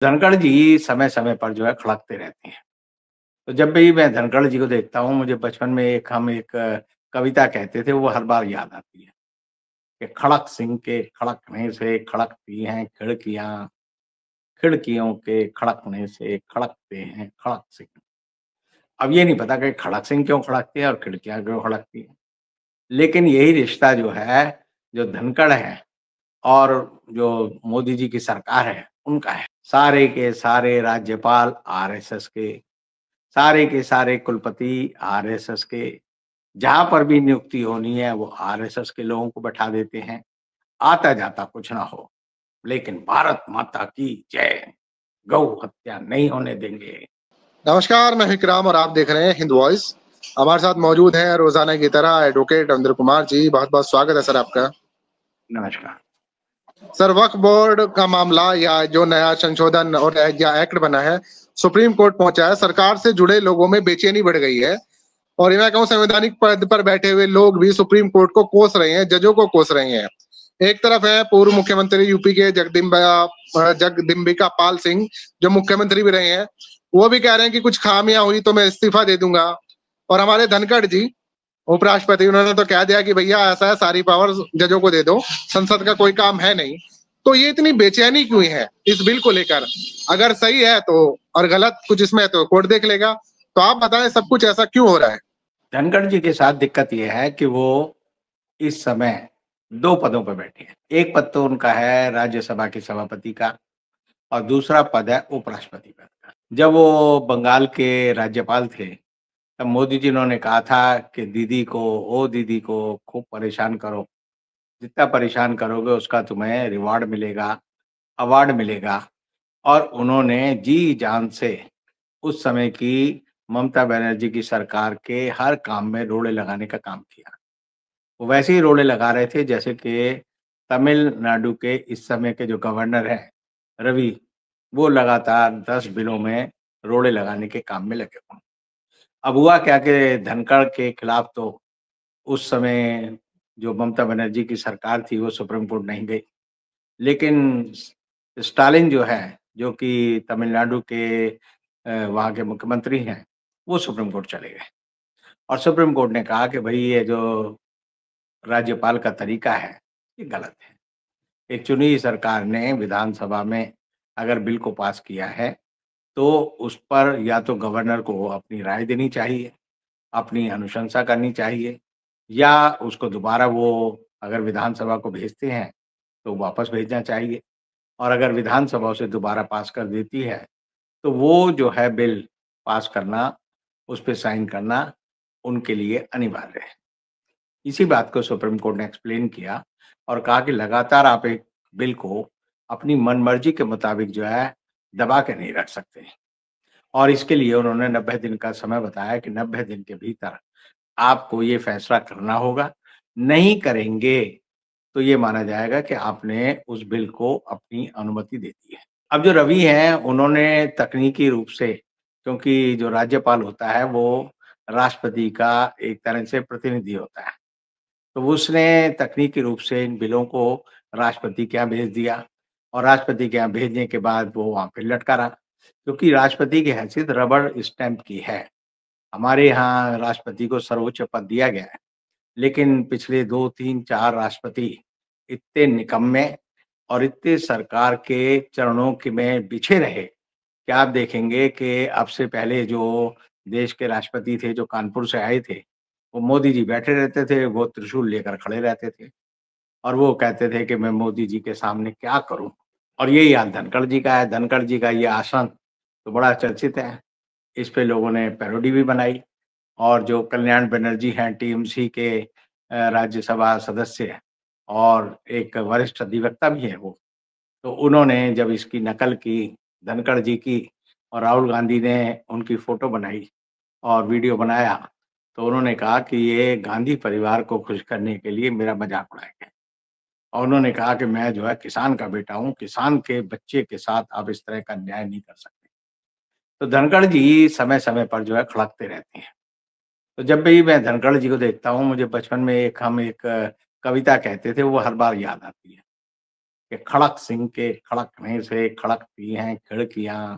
धनखड़ जी समय-समय पर जो है खड़कते रहते हैं। तो जब भी मैं धनखड़ जी को देखता हूँ, मुझे बचपन में एक कविता कहते थे, वो हर बार याद आती है कि खड़क सिंह के खड़कने से खड़कती हैं खिड़कियाँ, खिड़कियों के खड़कने से खड़कते हैं खड़क सिंह। अब ये नहीं पता कि खड़क सिंह क्यों खड़कती है और खिड़कियाँ क्यों खड़कती हैं। लेकिन यही रिश्ता जो है, जो धनखड़ है और जो मोदी जी की सरकार है, उनका है। सारे के सारे राज्यपाल आरएसएस के, सारे के सारे कुलपति आरएसएस के, जहाँ पर भी नियुक्ति होनी है वो आरएसएस के लोगों को बैठा देते हैं। आता-जाता कुछ ना हो, लेकिन भारत माता की जय, गौ हत्या नहीं होने देंगे। नमस्कार, मैं विक्राम और आप देख रहे हैं हिंद वॉइस। हमारे साथ मौजूद हैं रोजाना की तरह एडवोकेट अंदर कुमार जी। बहुत-बहुत स्वागत है सर आपका। नमस्कार। सर, वक्फ बोर्ड का मामला या जो नया संशोधन और या एक्ट बना है, सुप्रीम कोर्ट पहुंचा है। सरकार से जुड़े लोगों में बेचैनी बढ़ गई है और मैं कहूँ संवैधानिक पद पर बैठे हुए लोग भी सुप्रीम कोर्ट को कोस रहे हैं, जजों को कोस रहे हैं। एक तरफ है पूर्व मुख्यमंत्री यूपी के जगदम्बिका पाल सिंह, जो मुख्यमंत्री भी रहे हैं। वो भी कह रहे हैं कि कुछ खामियां हुई तो मैं इस्तीफा दे दूंगा। और हमारे धनखड़ जी उपराष्ट्रपति, उन्होंने तो कह दिया कि भैया ऐसा है, सारी पावर जजों को दे दो, संसद का कोई काम है नहीं। तो ये इतनी बेचैनी क्यों है इस बिल को लेकर? अगर सही है तो, और गलत कुछ इसमें है तो कोर्ट देख लेगा। तो आप बताएं, सब कुछ ऐसा क्यों हो रहा है? धनखड़ जी के साथ दिक्कत ये है कि वो इस समय 2 पदों पर बैठे हैं। एक पद तो उनका है राज्यसभा के सभापति का और दूसरा पद है उपराष्ट्रपति पद का। जब वो बंगाल के राज्यपाल थे, तब मोदी जी उन्होंने कहा था कि दीदी को खूब परेशान करो। जितना परेशान करोगे उसका तुम्हें रिवार्ड मिलेगा, अवार्ड मिलेगा। और उन्होंने जी-जान से उस समय की ममता बनर्जी की सरकार के हर काम में रोड़े लगाने का काम किया। वो वैसे ही रोड़े लगा रहे थे जैसे कि तमिलनाडु के इस समय के जो गवर्नर हैं, रवि, वो लगातार 10 बिलों में रोड़े लगाने के काम में लगे हुए हैं। अब हुआ क्या कि धनखड़ के खिलाफ तो उस समय जो ममता बनर्जी की सरकार थी, वो सुप्रीम कोर्ट नहीं गई। लेकिन स्टालिन जो है, जो कि तमिलनाडु के वहाँ के मुख्यमंत्री हैं, वो सुप्रीम कोर्ट चले गए और सुप्रीम कोर्ट ने कहा कि भई ये जो राज्यपाल का तरीका है, ये गलत है। एक चुनी हुई सरकार ने विधानसभा में अगर बिल को पास किया है, तो उस पर या तो गवर्नर को अपनी राय देनी चाहिए, अपनी अनुशंसा करनी चाहिए या उसको दोबारा वो अगर विधानसभा को भेजते हैं, तो वापस भेजना चाहिए और अगर विधानसभा उसे दोबारा पास कर देती है, तो वो जो है बिल पास करना, उस पे साइन करना उनके लिए अनिवार्य है। इसी बात को सुप्रीम कोर्ट ने एक्सप्लेन किया और कहा कि लगातार आप एक बिल को अपनी मनमर्जी के मुताबिक जो है दबा के नहीं रख सकते और इसके लिए उन्होंने 90 दिन का समय बताया कि 90 दिन के भीतर आपको ये फैसला करना होगा। नहीं करेंगे, तो ये माना जाएगा कि आपने उस बिल को अपनी अनुमति दे दी है। अब जो रवि हैं, उन्होंने तकनीकी रूप से क्योंकि जो राज्यपाल होता है, वो राष्ट्रपति का एक तरह से प्रतिनिधि होता है। तो उसने तकनीकी रूप से इन बिलों को राष्ट्रपति के यहाँ भेज दिया और राष्ट्रपति के यहाँ भेजने के बाद वो वहाँ पे लटका रहा, क्योंकि राष्ट्रपति की हैसियत रबर स्टैम्प की है। हमारे यहाँ राष्ट्रपति को सर्वोच्च पद दिया गया है, लेकिन पिछले 2, 3, 4 राष्ट्रपति इतने निकम्मे और इतने सरकार के चरणों के में बिछे रहे, कि आप देखेंगे कि अब से पहले जो देश के राष्ट्रपति थे, जो कानपुर से आए थे, वो मोदी जी बैठे रहते थे, वो त्रिशूल लेकर खड़े रहते थे और वो कहते थे कि मैं मोदी जी के सामने क्या करूँ? और यही हाल धनखड़ जी का है। धनखड़ जी का ये आसन तो बड़ा चर्चित है। इस पे लोगों ने पैरोडी भी बनाई और जो कल्याण बनर्जी हैं टीएमसी के राज्यसभा सदस्य और एक वरिष्ठ अधिवक्ता भी हैं वो। तो उन्होंने जब इसकी नकल की, धनखड़ जी की और राहुल गांधी ने उनकी फ़ोटो बनाई और वीडियो बनाया, तो उन्होंने कहा कि ये गांधी परिवार को खुश करने के लिए मेरा मज़ाक उड़ाया गया। और उन्होंने कहा कि मैं जो है किसान का बेटा हूँ, किसान के बच्चे के साथ आप इस तरह का न्याय नहीं कर सकते। तो धनखड़ जी समय-समय पर जो है खड़कते रहते हैं। तो जब भी मैं धनखड़ जी को देखता हूँ, मुझे बचपन में एक कविता कहते थे, वो हर बार याद आती है कि खड़क सिंह के खड़कने से खड़कती हैं खिड़कियां,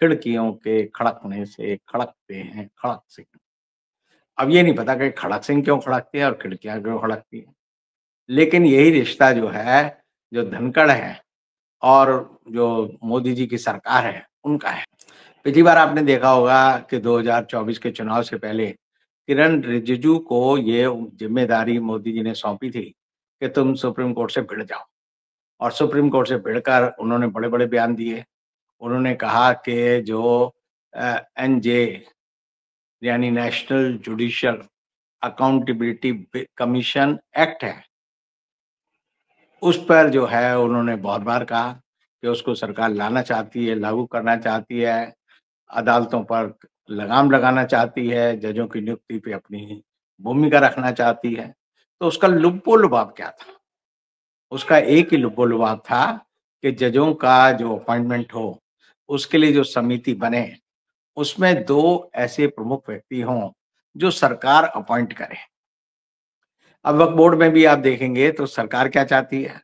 खिड़कियों के खड़कने से खड़कते हैं खड़क सिंह। अब ये नहीं पता कि खड़क सिंह क्यों खड़कती है और खिड़कियां क्यों खड़कती है, लेकिन यही रिश्ता जो है, जो धनखड़ है और जो मोदी जी की सरकार है, उनका है। पिछली बार आपने देखा होगा कि 2024 के चुनाव से पहले किरण रिजिजू को ये जिम्मेदारी मोदी जी ने सौंपी थी कि तुम सुप्रीम कोर्ट से भिड़ जाओ, और सुप्रीम कोर्ट से भिड़कर उन्होंने बड़े-बड़े बयान दिए। उन्होंने कहा कि जो एनजे यानी national judicial accountability commission act है, उस पर जो है उन्होंने बहुत बार कहा कि उसको सरकार लाना चाहती है, लागू करना चाहती है, अदालतों पर लगाम लगाना चाहती है, जजों की नियुक्ति पे अपनी भूमिका रखना चाहती है। तो उसका लुब्बो-लुभाव क्या था? उसका एक ही लुब्बो-लुभाव था कि जजों का जो अपॉइंटमेंट हो, उसके लिए जो समिति बने, उसमें 2 ऐसे प्रमुख व्यक्ति हों, जो सरकार अपॉइंट करे। अब वक्फ बोर्ड में भी आप देखेंगे तो सरकार क्या चाहती है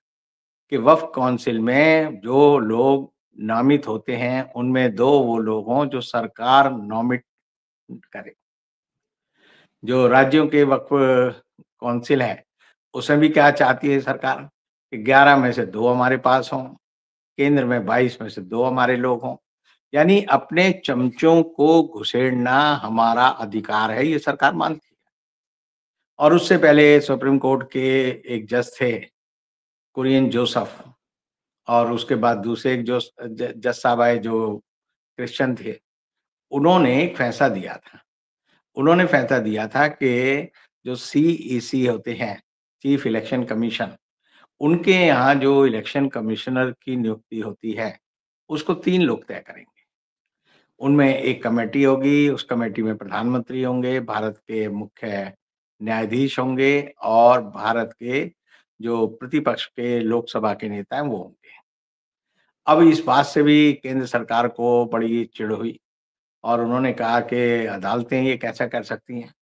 कि वक्फ काउंसिल में जो लोग नामित होते हैं, उनमें 2 वो लोग हों जो सरकार नॉमिनेट करे। जो राज्यों के वक्फ काउंसिल है, उसमें भी क्या चाहती है सरकार कि 11 में से 2 हमारे पास हों, केंद्र में 22 में से 2 हमारे लोग हों। यानी अपने चमचों को घुसेड़ना हमारा अधिकार है, ये सरकार मानती है। और उससे पहले सुप्रीम कोर्ट के एक जज थे, कुरियन जोसेफ, और उसके बाद दूसरे एक जो जज साहब आए जो क्रिश्चियन थे, उन्होंने एक फैसला दिया था। उन्होंने फैसला दिया था कि जो सीईसी होते हैं, चीफ इलेक्शन कमीशन, उनके यहाँ जो इलेक्शन कमिश्नर की नियुक्ति होती है, उसको 3 लोग तय करेंगे। उनमें एक कमेटी होगी, उस कमेटी में प्रधानमंत्री होंगे, भारत के मुख्य न्यायाधीश होंगे और भारत के जो प्रतिपक्ष के लोकसभा के नेता हैं, वो होंगे। अब इस बात से भी केंद्र सरकार को बड़ी चिढ़ हुई और उन्होंने कहा कि अदालतें ये कैसा कर सकती हैं?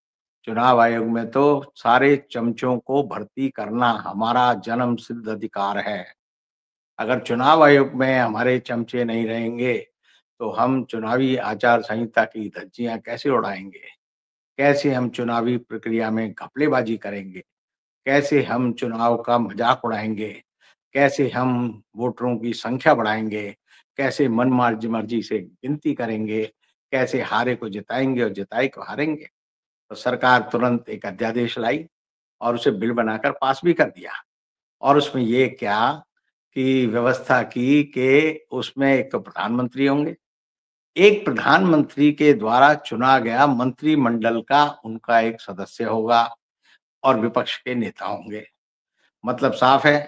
चुनाव आयोग में तो सारे चमचों को भर्ती करना हमारा जन्मसिद्ध अधिकार है। अगर चुनाव आयोग में हमारे चमचे नहीं रहेंगे, तो हम चुनावी आचार संहिता की धज्जियाँ कैसे उड़ाएँगे? कैसे हम चुनावी प्रक्रिया में घपलेबाज़ी करेंगे? कैसे हम चुनाव का मज़ाक उड़ाएँगे? कैसे हम वोटरों की संख्या बढ़ाएँगे? कैसे मर्जी से गिनती करेंगे? कैसे हारे को जिताएँगे और जिताए को हारेंगे? तो सरकार तुरंत एक अध्यादेश लाई और उसे बिल बनाकर पास भी कर दिया। और उसमें ये क्या कि व्यवस्था की कि उसमें एक तो प्रधानमंत्री होंगे, एक प्रधानमंत्री के द्वारा चुना गया मंत्रिमंडल का उनका एक सदस्य होगा और विपक्ष के नेता होंगे। मतलब साफ है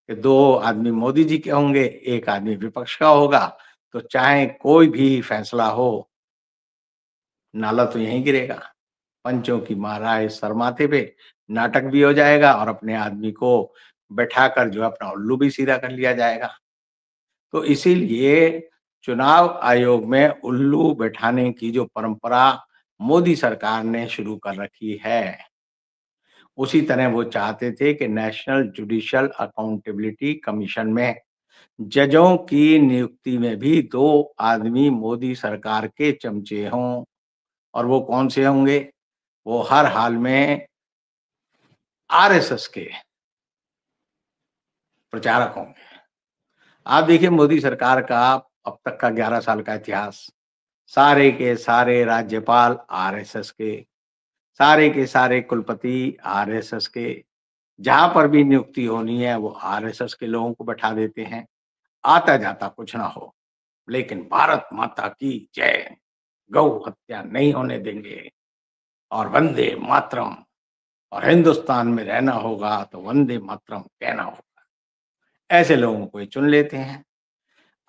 कि 2 आदमी मोदी जी के होंगे, 1 आदमी विपक्ष का होगा, तो चाहे कोई भी फैसला हो, नाला तो यहीं गिरेगा। पंचों की महाराज सर माथे पे, नाटक भी हो जाएगा और अपने आदमी को बैठाकर जो है अपना उल्लू भी सीधा कर लिया जाएगा। तो इसीलिए चुनाव आयोग में उल्लू बैठाने की जो परंपरा मोदी सरकार ने शुरू कर रखी है, उसी तरह वो चाहते थे कि नेशनल जुडिशियल अकाउंटेबिलिटी कमीशन में जजों की नियुक्ति में भी 2 आदमी मोदी सरकार के चमचे हों। और वो कौन से होंगे? वो हर हाल में आरएसएस के प्रचारक होंगे। आप देखिए मोदी सरकार का अब तक का 11 साल का इतिहास, सारे के सारे राज्यपाल आरएसएस के, सारे के सारे कुलपति आरएसएस के, जहाँ पर भी नियुक्ति होनी है वो आरएसएस के लोगों को बैठा देते हैं, आता-जाता कुछ ना हो। लेकिन भारत माता की जय, गौ हत्या नहीं होने देंगे और वंदे मातरम, और हिंदुस्तान में रहना होगा तो वंदे मातरम कहना होगा। ऐसे लोगों को ये चुन लेते हैं।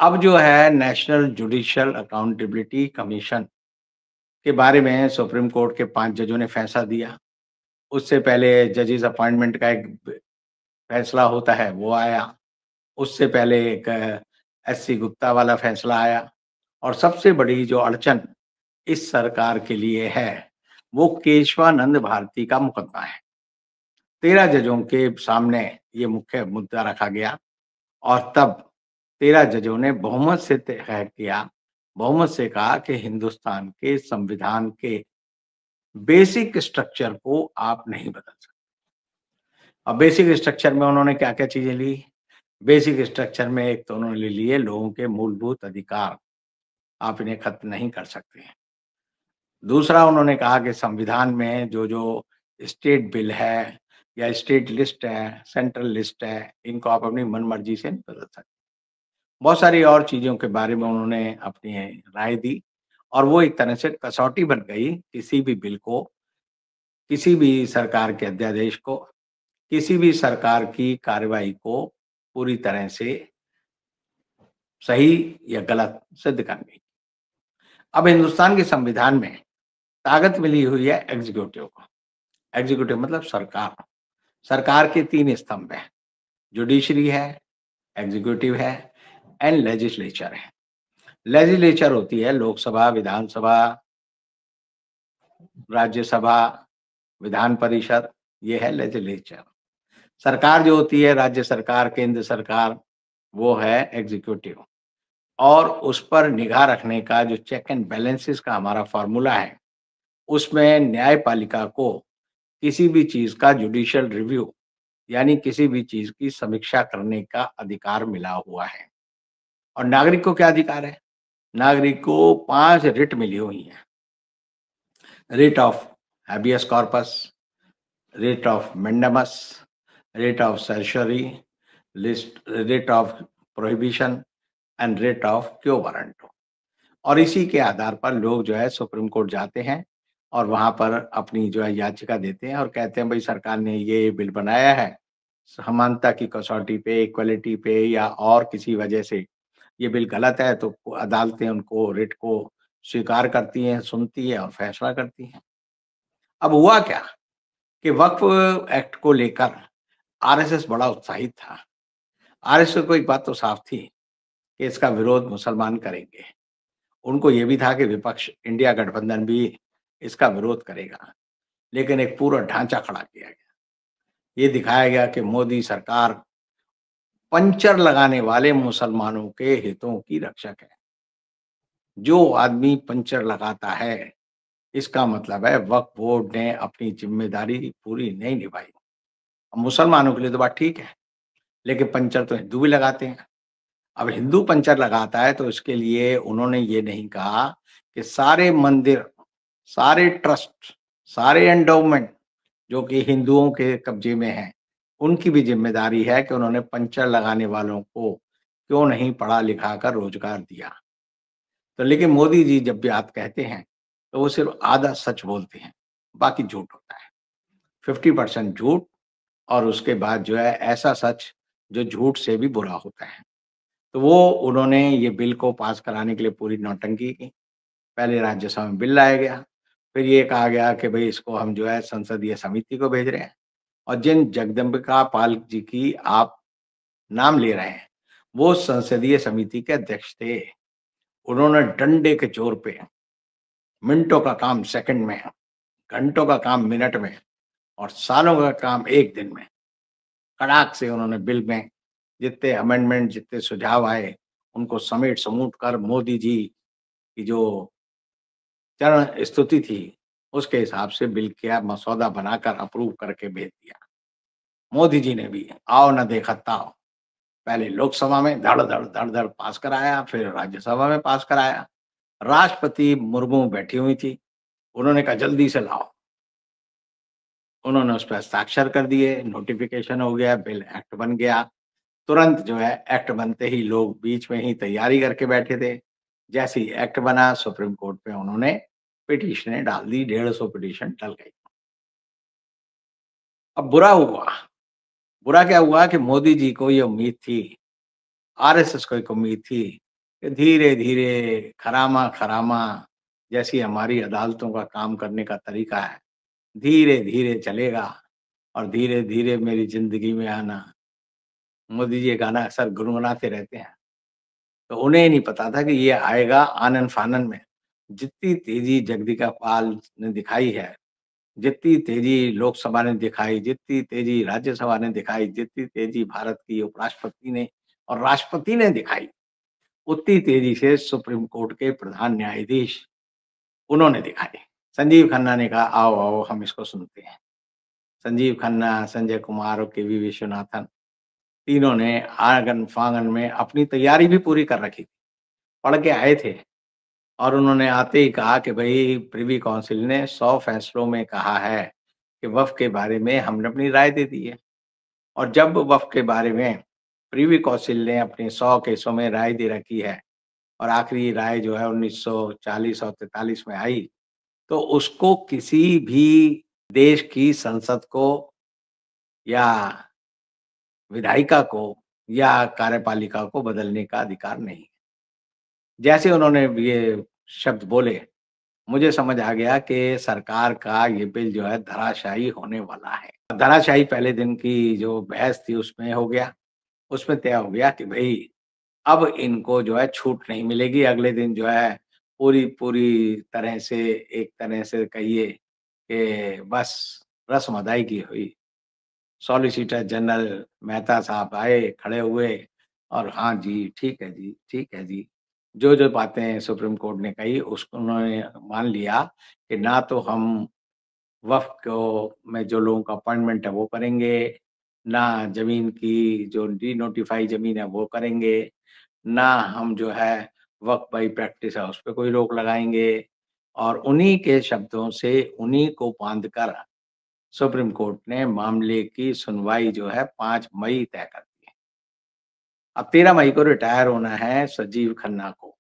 अब जो है नेशनल जुडिशियल अकाउंटेबिलिटी कमीशन के बारे में सुप्रीम कोर्ट के 5 जजों ने फैसला दिया। उससे पहले जजेस अपॉइंटमेंट का एक फैसला होता है, वो आया। उससे पहले एक एससी गुप्ता वाला फैसला आया और सबसे बड़ी जो अड़चन इस सरकार के लिए है, वो केशवानंद भारती का मुकदमा है। 13 जजों के सामने ये मुख्य मुद्दा रखा गया और तब 13 जजों ने बहुमत से तय किया, बहुमत से कहा कि हिंदुस्तान के संविधान के बेसिक स्ट्रक्चर को आप नहीं बदल सकते। अब बेसिक स्ट्रक्चर में उन्होंने क्या-क्या चीज़ें ली? बेसिक स्ट्रक्चर में एक तो उन्होंने ले लिए लोगों के मूलभूत अधिकार, आप इन्हें खत्म नहीं कर सकते हैं। दूसरा उन्होंने कहा कि संविधान में जो स्टेट बिल है या स्टेट लिस्ट है, सेंट्रल लिस्ट है, इनको आप अपनी मनमर्जी से नहीं बदल सकते। बहुत सारी और चीज़ों के बारे में उन्होंने अपनी राय दी और वो एक तरह से कसौटी बन गई किसी भी बिल को, किसी भी सरकार के अध्यादेश को, किसी भी सरकार की कार्रवाई को पूरी तरह से सही या गलत सिद्ध करने की। अब हिंदुस्तान के संविधान में ताकत मिली हुई है एग्जीक्यूटिव को। एग्जीक्यूटिव मतलब सरकार। सरकार के 3 स्तंभ हैं, जुडिशरी है, एग्जीक्यूटिव है एंड लेजिस्लेचर है। लेजिस्लेचर होती है लोकसभा, विधानसभा, राज्यसभा, विधान परिषद, ये है लेजिस्लेचर। सरकार जो होती है राज्य सरकार, केंद्र सरकार, वो है एग्जीक्यूटिव और उस पर निगाह रखने का जो चेक एंड बैलेंसेस का हमारा फॉर्मूला है, उसमें न्यायपालिका को किसी भी चीज़ का जुडिशियल रिव्यू यानी किसी भी चीज़ की समीक्षा करने का अधिकार मिला हुआ है। और नागरिक को क्या अधिकार है? नागरिक को 5 रिट मिली हुई हैं। Writ of habeas corpus, writ of mandamus, writ of सर्शियरी, writ of prohibition and writ of क्यो वारंटो। और इसी के आधार पर लोग जो है सुप्रीम कोर्ट जाते हैं और वहाँ पर अपनी जो है याचिका देते हैं और कहते हैं भाई सरकार ने ये बिल बनाया है, समानता की कसौटी पे, इक्वालिटी पे या और किसी वजह से ये बिल गलत है तो अदालतें उनको रिट को स्वीकार करती हैं, सुनती है और फैसला करती हैं। अब हुआ क्या कि वक्फ एक्ट को लेकर आरएसएस बड़ा उत्साहित था। आरएसएस को एक बात तो साफ थी कि इसका विरोध मुसलमान करेंगे। उनको ये भी था कि विपक्ष इंडिया गठबंधन भी इसका विरोध करेगा, लेकिन एक पूरा ढांचा खड़ा किया गया। ये दिखाया गया कि मोदी सरकार पंचर लगाने वाले मुसलमानों के हितों की रक्षक है। जो आदमी पंचर लगाता है, इसका मतलब है वक्फ बोर्ड ने अपनी जिम्मेदारी पूरी नहीं निभाई। अब मुसलमानों के लिए तो बात ठीक है, लेकिन पंचर तो हिंदू भी लगाते हैं। अब हिंदू पंचर लगाता है तो इसके लिए उन्होंने ये नहीं कहा कि सारे मंदिर, सारे ट्रस्ट, सारे एंडोवमेंट जो कि हिंदुओं के कब्जे में हैं, उनकी भी ज़िम्मेदारी है कि उन्होंने पंचर लगाने वालों को क्यों नहीं पढ़ा-लिखा कर रोज़गार दिया। तो लेकिन मोदी जी जब भी बात कहते हैं, तो वो सिर्फ़ आधा सच बोलते हैं, बाकी झूठ होता है। 50% झूठ और उसके बाद जो है ऐसा सच जो झूठ से भी बुरा होता है। तो वो उन्होंने ये बिल को पास कराने के लिए पूरी नौटंकी की। पहले राज्यसभा में बिल लाया गया, फिर ये कहा गया कि भई इसको हम जो है संसदीय समिति को भेज रहे हैं और जिन जगदम्बिका पाल जी की आप नाम ले रहे हैं, वो संसदीय समिति के अध्यक्ष थे। उन्होंने डंडे के ज़ोर पे मिनटों का काम सेकंड में, घंटों का काम मिनट में और सालों का काम 1 दिन में, कड़ाक से उन्होंने बिल में जितने अमेंडमेंट, जितने सुझाव आए, उनको समेट-समूट कर मोदी जी की जो चरण स्तुति थी, उसके हिसाब से बिल का मसौदा बनाकर अप्रूव करके भेज दिया। मोदी जी ने भी आओ ना देखा ताओ, पहले लोकसभा में धड़-धड़, धड़-धड़ पास कराया, फिर राज्यसभा में पास कराया। राष्ट्रपति मुर्मू बैठी हुई थी, उन्होंने कहा जल्दी से लाओ। उन्होंने उस पे हस्ताक्षर कर दिए, नोटिफ़िकेशन हो गया, बिल एक्ट बन गया। तुरंत जो है एक्ट बनते ही लोग बीच में ही तैयारी करके बैठे थे। जैसे ही एक्ट बना सुप्रीम कोर्ट में उन्होंने पिटीशनें डाल दी, 150 पिटीशन टल गई। अब बुरा हुआ, बुरा क्या हुआ कि मोदी जी को ये उम्मीद थी, आरएसएस को एक उम्मीद थी कि धीरे-धीरे, खरामा-खरामा जैसी हमारी अदालतों का काम करने का तरीका है, धीरे-धीरे चलेगा और धीरे-धीरे मेरी ज़िंदगी में आना। मोदी जी ये गाना अक्सर गुनगुनाते रहते हैं। तो उन्हें नहीं पता था कि ये आएगा आनन-फानन में। जितनी तेज़ी जगदीका पाल ने दिखाई है, जितनी तेज़ी लोकसभा ने दिखाई, जितनी तेज़ी राज्यसभा ने दिखाई, जितनी तेज़ी भारत की उपराष्ट्रपति ने और राष्ट्रपति ने दिखाई, उतनी तेजी से सुप्रीम कोर्ट के प्रधान न्यायाधीश उन्होंने दिखाई। संजीव खन्ना ने कहा आओ, आओ हम इसको सुनते हैं। संजीव खन्ना, संजय कुमार और केवी विश्वनाथन तीनों ने आंगन-फांगन में अपनी तैयारी भी पूरी कर रखी थी। पढ़ के आए थे और उन्होंने आते ही कहा कि भई प्रिवी काउंसिल ने 100 फैसलों में कहा है कि वक़्फ़ के बारे में हमने अपनी राय दे दी है। और जब वक़्फ़ के बारे में प्रिवी काउंसिल ने अपने 100 केसों में राय दे रखी है और आखिरी राय जो है 1940 और 43 में आई, तो उसको किसी भी देश की संसद को या विधायिका को या कार्यपालिका को बदलने का अधिकार नहीं है। जैसे उन्होंने ये शब्द बोले, मुझे समझ आ गया कि सरकार का ये बिल जो है धराशायी होने वाला है। धराशायी पहले दिन की जो बहस थी उसमें हो गया, उसमें तय हो गया कि भई अब इनको जो है छूट नहीं मिलेगी। अगले दिन जो है पूरी तरह से एक तरह से कहिए कि बस रस्म-अदायगी हुई। सॉलिसिटर जनरल मेहता साहब आए, खड़े हुए और हाँ जी, ठीक है जी, ठीक है जी। जो-जो बातें सुप्रीम कोर्ट ने कही उसको उन्होंने मान लिया कि ना तो हम वक़्फ़ को में जो लोगों का अपॉइंटमेंट है वो करेंगे, ना ज़मीन की जो डी-नोटिफ़ाई ज़मीन है वो करेंगे, ना हम जो है वक़्फ़ बाई प्रैक्टिस है उस पे कोई रोक लगाएँगे और उन्हीं के शब्दों से उन्हीं को बाँध कर सुप्रीम कोर्ट ने मामले की सुनवाई जो है 5 मई तय कर दी है। अब 13 मई को रिटायर होना है संजीव खन्ना को।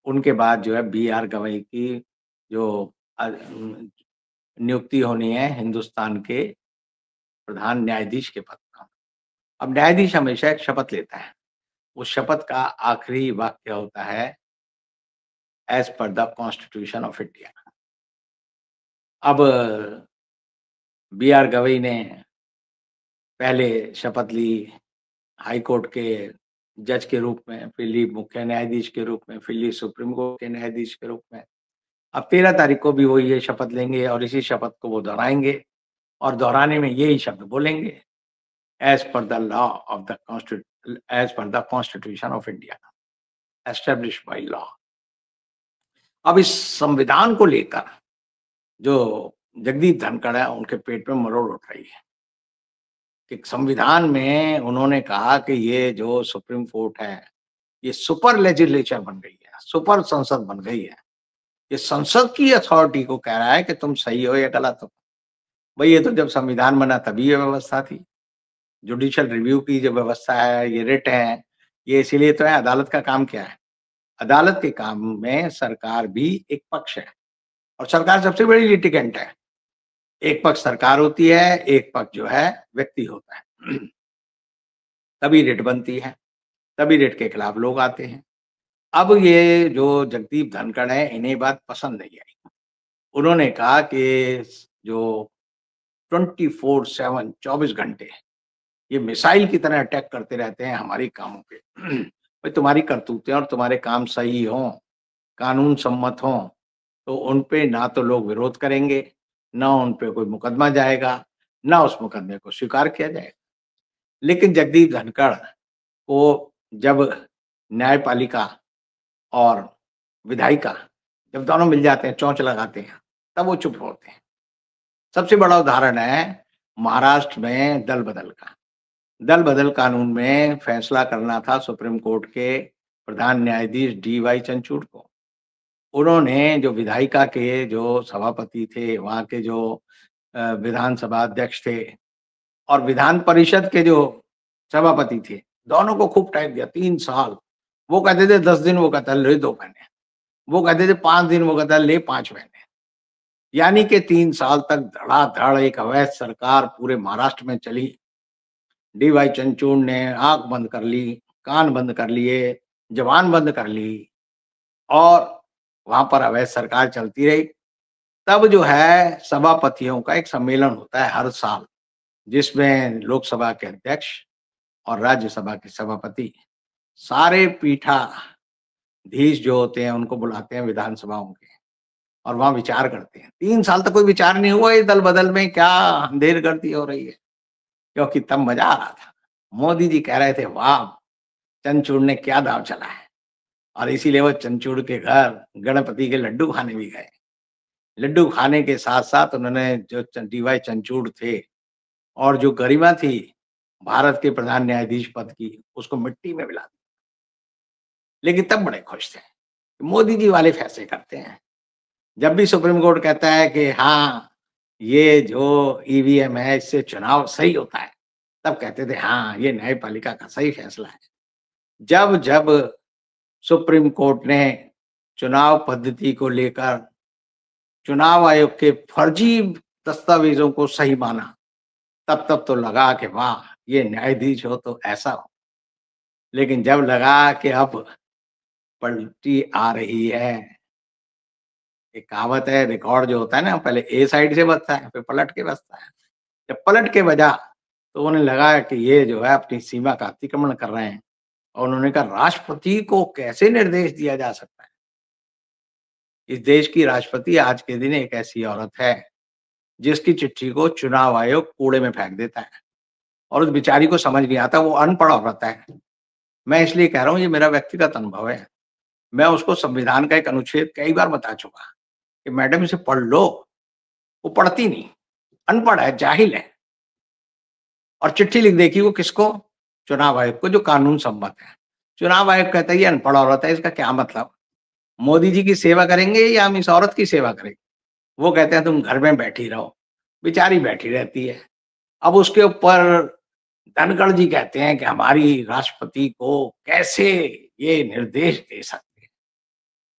उनके बाद जो है बी.आर. गवई की जो नियुक्ति होनी है हिंदुस्तान के प्रधान न्यायाधीश के पद पर। अब न्यायाधीश हमेशा एक शपथ लेता है। उस शपथ का आखिरी वाक्य होता है as per the constitution of India. अब बी.आर. गवई ने पहले शपथ ली हाई कोर्ट के जज के रूप में, फिर ली मुख्य न्यायाधीश के रूप में, फिर ली सुप्रीम कोर्ट के न्यायाधीश के रूप में। अब 13 तारीख को भी वो ये शपथ लेंगे और इसी शपथ को वो दोहराएँगे और दोहराने में यही शब्द बोलेंगे as per the law of the as per the constitution of India, established by law. अब इस संविधान को लेकर जो जगदीप धनखड़ है, उनके पेट में मरोड़ उठ रही है कि संविधान में उन्होंने कहा कि ये जो सुप्रीम कोर्ट है, ये सुपर लेजिस्लेचर बन गई है, सुपर संसद बन गई है। ये संसद की अथॉरिटी को कह रहा है कि तुम सही हो या गलत हो। भई ये तो जब संविधान बना तभी ये व्यवस्था थी। जुडिशियल रिव्यू की जो व्यवस्था है, ये रिट है, ये इसीलिए तो है। अदालत का काम क्या है? अदालत के काम में सरकार भी एक पक्ष है और सरकार सबसे बड़ी लिटिगेंट है। एक पक्ष सरकार होती है, एक पक्ष जो है व्यक्ति होता है। तभी रिट बनती है, तभी रिट के खिलाफ लोग आते हैं। अब ये जो जगदीप धनखड़ हैं, इन्हें बात पसंद नहीं आई। उन्होंने कहा कि जो 24/7 24 घंटे ये मिसाइल की तरह अटैक करते रहते हैं हमारी कामों पे। भाई तुम्हारी करतूतें और तुम्हारे काम सही हों, कानून सम्मत हों, तो उन पे ना तो लोग विरोध करेंगे, ना उन पे कोई मुकदमा जाएगा, ना उस मुकदमे को स्वीकार किया जाएगा। लेकिन जगदीप धनखड़ को जब न्यायपालिका और विधायिका जब दोनों मिल जाते हैं, चोंच लगाते हैं, तब वो चुप होते हैं। सबसे बड़ा उदाहरण है महाराष्ट्र में दल-बदल का। दल-बदल कानून में फैसला करना था सुप्रीम कोर्ट के प्रधान न्यायाधीश डी.वाई. चंद्रचूड़ को। उन्होंने जो विधायिका के जो सभापति थे, वहाँ के जो विधानसभा अध्यक्ष थे और विधान परिषद के जो सभापति थे, दोनों को खूब टाइम दिया 3 साल। वो कहते थे 10 दिन, वो कहता ले 2 महीने। वो कहते थे 5 दिन, वो कहता ले 5 महीने। यानी कि 3 साल तक धड़ाधड़ एक अवैध सरकार पूरे महाराष्ट्र में चली। डी.वाई. चंद्रचूड़ ने आँख बंद कर ली, कान बंद कर लिए, ज़ुबान बंद कर ली और वहाँ पर अवैध सरकार चलती रही। तब जो है सभापतियों का एक सम्मेलन होता है हर साल, जिसमें लोकसभा के अध्यक्ष और राज्यसभा के सभापति सारे पीठाधीश जो होते हैं उनको बुलाते हैं विधानसभाओं के और वहाँ विचार करते हैं। 3 साल तक कोई विचार नहीं हुआ, ये दल-बदल में क्या अंधेरगर्दी हो रही है, क्योंकि तब मज़ा आ रहा था। मोदी जी कह रहे थे वाह! चंद्रचूड़ ने क्या दांव चला है, और इसीलिए वो चंद्रचूड़ के घर गणपति के लड्डू खाने भी गए। लड्डू खाने के साथ-साथ उन्होंने जो डीवाई चंद्रचूड़ थे और जो गरिमा थी भारत के प्रधान न्यायाधीश पद की, उसको मिट्टी में मिला दिया। लेकिन तब बड़े खुश थे। मोदी जी वाले फैसले करते हैं। जब भी सुप्रीम कोर्ट कहता है कि हाँ, ये जो ईवीएम है इससे चुनाव सही होता है, तब कहते थे हाँ, ये न्यायपालिका का सही फैसला है। जब सुप्रीम कोर्ट ने चुनाव पद्धति को लेकर चुनाव आयोग के फर्जी दस्तावेजों को सही माना, तब तो लगा कि वाह, ये न्यायाधीश हो तो ऐसा हो। लेकिन जब लगा कि अब पलटी आ रही है, एक कहावत है, रिकॉर्ड जो होता है ना, पहले ए साइड से बजता है, फिर पलट के बजता है। जब पलट के बजा तो उन्हें लगा कि ये जो है अपनी सीमा का अतिक्रमण कर रहे हैं, और उन्होंने कहा राष्ट्रपति को कैसे निर्देश दिया जा सकता है। इस देश की राष्ट्रपति आज के दिन एक ऐसी औरत है जिसकी चिट्ठी को चुनाव आयोग कूड़े में फेंक देता है, और उस बेचारी को समझ नहीं आता, वो अनपढ़ औरत है। मैं इसलिए कह रहा हूँ, ये मेरा व्यक्तिगत अनुभव है। मैं उसको संविधान का एक अनुच्छेद कई बार बता चुका कि मैडम इसे पढ़ लो। वो पढ़ती नहीं, अनपढ़ है, जाहिल है, और चिट्ठी लिख देगी वो किसको? चुनाव आयोग को, जो कानून सम्मत है। चुनाव आयोग कहता है ये अनपढ़ औरत है, इसका क्या मतलब? मोदी जी की सेवा करेंगे या हम इस औरत की सेवा करेंगे? वो कहते हैं तुम घर में बैठी रहो। बेचारी बैठी रहती है। अब उसके ऊपर धनखड़ जी कहते हैं कि हमारी राष्ट्रपति को कैसे ये निर्देश दे सकते हैं।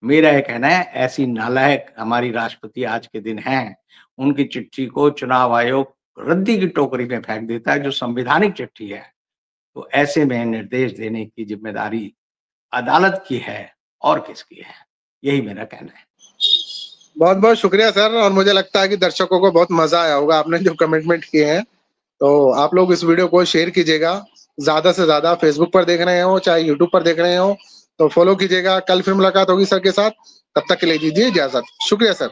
मेरा ये कहना है, ऐसी नालायक हमारी राष्ट्रपति आज के दिन हैं, उनकी चिट्ठी को चुनाव आयोग रद्दी की टोकरी में फेंक देता है, जो संवैधानिक चिट्ठी है। तो ऐसे में निर्देश देने की जिम्मेदारी अदालत की है और किसकी है? यही मेरा कहना है। बहुत-बहुत शुक्रिया सर, और मुझे लगता है कि दर्शकों को बहुत मजा आया होगा आपने जो कमिटमेंट किए हैं। तो आप लोग इस वीडियो को शेयर कीजिएगा, ज़्यादा से ज़्यादा। फेसबुक पर देख रहे हो, चाहे यूट्यूब पर देख रहे हो, तो फॉलो कीजिएगा। कल फिर मुलाकात होगी सर के साथ, तब तक के लिए दीजिए इजाज़त। शुक्रिया सर।